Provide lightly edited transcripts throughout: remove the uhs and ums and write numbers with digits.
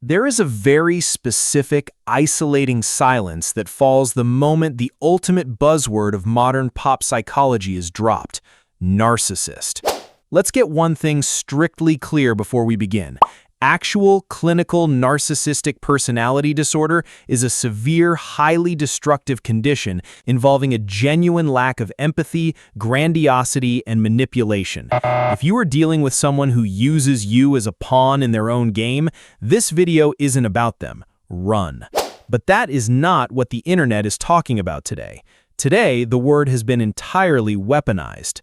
There is a very specific, isolating silence that falls the moment the ultimate buzzword of modern pop psychology is dropped: narcissist. Let's get one thing strictly clear before we begin. Actual clinical narcissistic personality disorder is a severe, highly destructive condition involving a genuine lack of empathy, grandiosity, and manipulation. If you are dealing with someone who uses you as a pawn in their own game, this video isn't about them. Run. But that is not what the internet is talking about today. Today, the word has been entirely weaponized.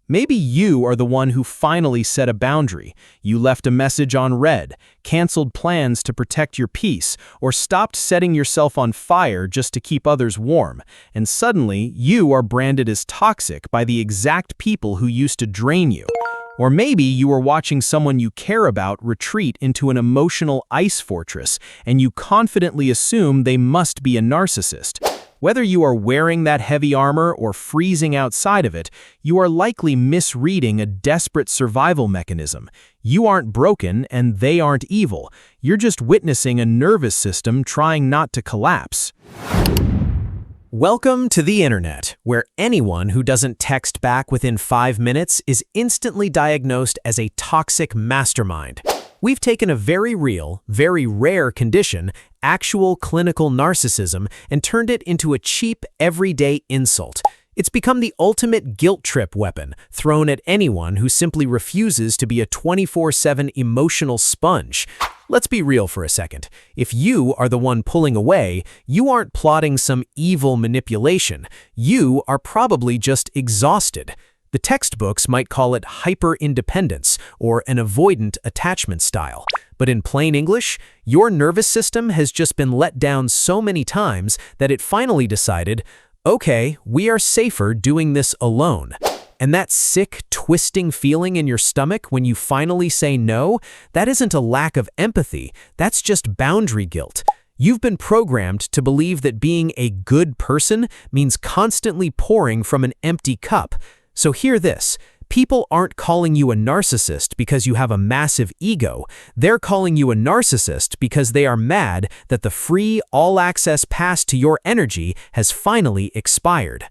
Maybe you are the one who finally set a boundary. You left a message on read, canceled plans to protect your peace, or stopped setting yourself on fire just to keep others warm. And suddenly, you are branded as toxic by the exact people who used to drain you. Or maybe you are watching someone you care about retreat into an emotional ice fortress, and you confidently assume they must be a narcissist. Whether you are wearing that heavy armor or freezing outside of it, you are likely misreading a desperate survival mechanism. You aren't broken and they aren't evil. You're just witnessing a nervous system trying not to collapse. Welcome to the internet, where anyone who doesn't text back within 5 minutes is instantly diagnosed as a toxic mastermind. We've taken a very real, very rare condition, actual clinical narcissism, and turned it into a cheap, everyday insult. It's become the ultimate guilt trip weapon, thrown at anyone who simply refuses to be a 24/7 emotional sponge. Let's be real for a second. If you are the one pulling away, you aren't plotting some evil manipulation. You are probably just exhausted. The textbooks might call it hyper-independence or an avoidant attachment style. But in plain English, your nervous system has just been let down so many times that it finally decided, okay, we are safer doing this alone. And that sick, twisting feeling in your stomach when you finally say no, that isn't a lack of empathy, that's just boundary guilt. You've been programmed to believe that being a good person means constantly pouring from an empty cup. So hear this, people aren't calling you a narcissist because you have a massive ego. They're calling you a narcissist because they are mad that the free, all-access pass to your energy has finally expired.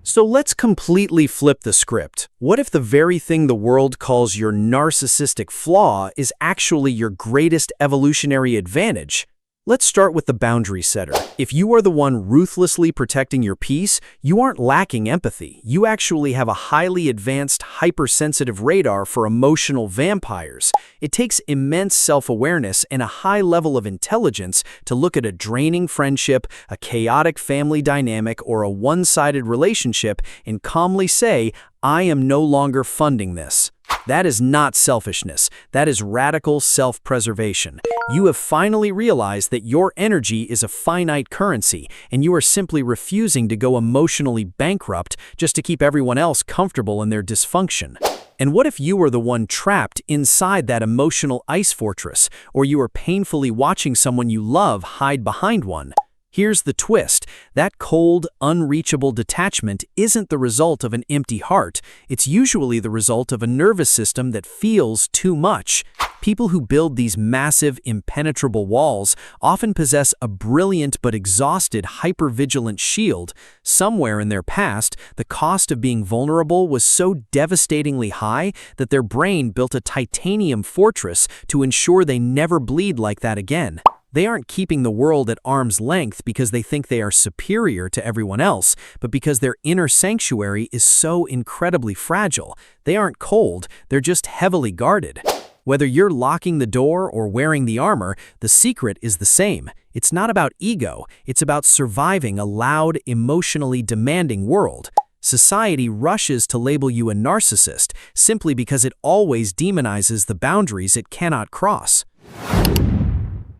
So let's completely flip the script. What if the very thing the world calls your narcissistic flaw is actually your greatest evolutionary advantage? Let's start with the boundary setter. If you are the one ruthlessly protecting your peace, you aren't lacking empathy. You actually have a highly advanced, hypersensitive radar for emotional vampires. It takes immense self-awareness and a high level of intelligence to look at a draining friendship, a chaotic family dynamic, or a one-sided relationship and calmly say, I am no longer funding this. That is not selfishness. That is radical self-preservation. You have finally realized that your energy is a finite currency, and you are simply refusing to go emotionally bankrupt just to keep everyone else comfortable in their dysfunction. And what if you were the one trapped inside that emotional ice fortress, or you are painfully watching someone you love hide behind one? Here's the twist. That cold, unreachable detachment isn't the result of an empty heart. It's usually the result of a nervous system that feels too much. People who build these massive, impenetrable walls often possess a brilliant but exhausted hypervigilant shield. Somewhere in their past, the cost of being vulnerable was so devastatingly high that their brain built a titanium fortress to ensure they never bleed like that again. They aren't keeping the world at arm's length because they think they are superior to everyone else, but because their inner sanctuary is so incredibly fragile. They aren't cold, they're just heavily guarded. Whether you're locking the door or wearing the armor, the secret is the same. It's not about ego, it's about surviving a loud, emotionally demanding world. Society rushes to label you a narcissist simply because it always demonizes the boundaries it cannot cross.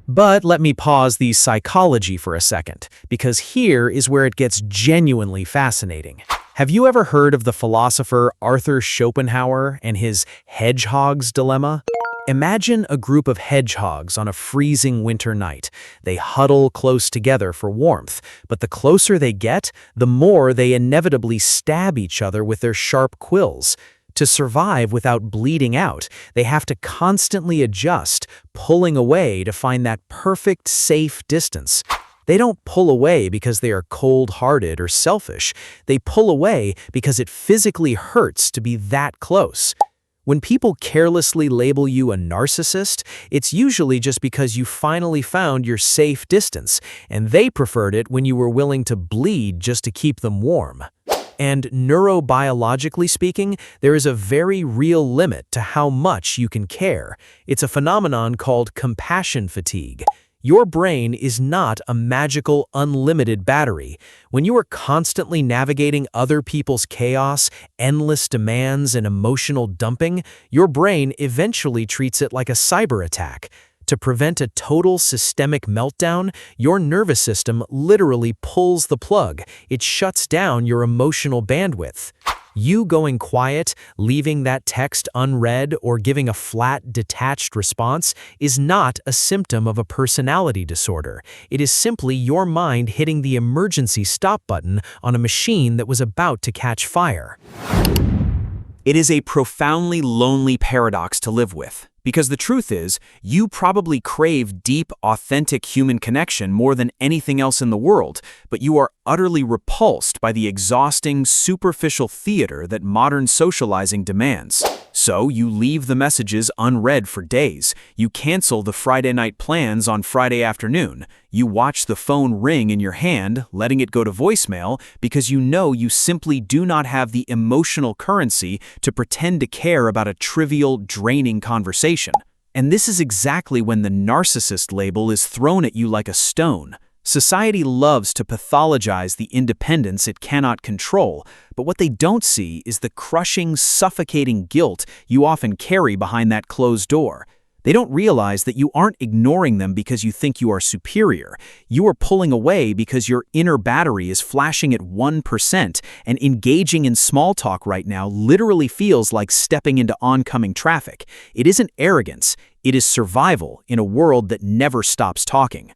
But let me pause the psychology for a second, because here is where it gets genuinely fascinating. Have you ever heard of the philosopher Arthur Schopenhauer and his Hedgehog's dilemma? Imagine a group of hedgehogs on a freezing winter night. They huddle close together for warmth, but the closer they get, the more they inevitably stab each other with their sharp quills. To survive without bleeding out, they have to constantly adjust, pulling away to find that perfect, safe distance. They don't pull away because they are cold-hearted or selfish. They pull away because it physically hurts to be that close. When people carelessly label you a narcissist, it's usually just because you finally found your safe distance, and they preferred it when you were willing to bleed just to keep them warm. And neurobiologically speaking, there is a very real limit to how much you can care. It's a phenomenon called compassion fatigue. Your brain is not a magical, unlimited battery. When you are constantly navigating other people's chaos, endless demands, and emotional dumping, your brain eventually treats it like a cyber attack. To prevent a total systemic meltdown, your nervous system literally pulls the plug. It shuts down your emotional bandwidth. You going quiet, leaving that text unread, or giving a flat, detached response is not a symptom of a personality disorder. It is simply your mind hitting the emergency stop button on a machine that was about to catch fire. It is a profoundly lonely paradox to live with. Because the truth is, you probably crave deep, authentic human connection more than anything else in the world, but you are utterly repulsed by the exhausting, superficial theater that modern socializing demands. So you leave the messages unread for days. You cancel the Friday night plans on Friday afternoon. You watch the phone ring in your hand, letting it go to voicemail, because you know you simply do not have the emotional currency to pretend to care about a trivial, draining conversation. And this is exactly when the narcissist label is thrown at you like a stone. Society loves to pathologize the independence it cannot control, but what they don't see is the crushing, suffocating guilt you often carry behind that closed door. They don't realize that you aren't ignoring them because you think you are superior. You are pulling away because your inner battery is flashing at 1%, and engaging in small talk right now literally feels like stepping into oncoming traffic. It isn't arrogance, it is survival in a world that never stops talking.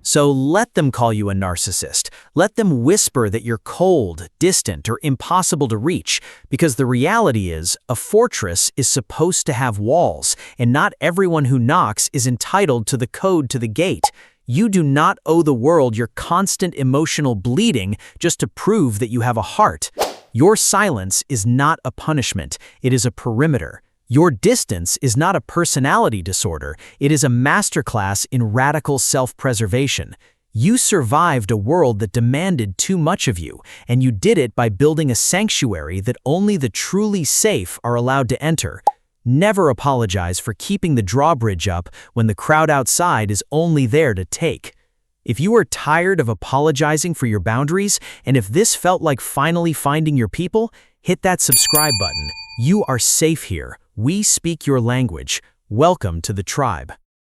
So let them call you a narcissist. Let them whisper that you're cold, distant, or impossible to reach, because the reality is, a fortress is supposed to have walls, and not everyone who knocks is entitled to the code to the gate. You do not owe the world your constant emotional bleeding just to prove that you have a heart. Your silence is not a punishment, it is a perimeter. Your distance is not a personality disorder, it is a masterclass in radical self-preservation. You survived a world that demanded too much of you, and you did it by building a sanctuary that only the truly safe are allowed to enter. Never apologize for keeping the drawbridge up when the crowd outside is only there to take. If you are tired of apologizing for your boundaries, and if this felt like finally finding your people, hit that subscribe button. You are safe here. We speak your language. Welcome to the tribe.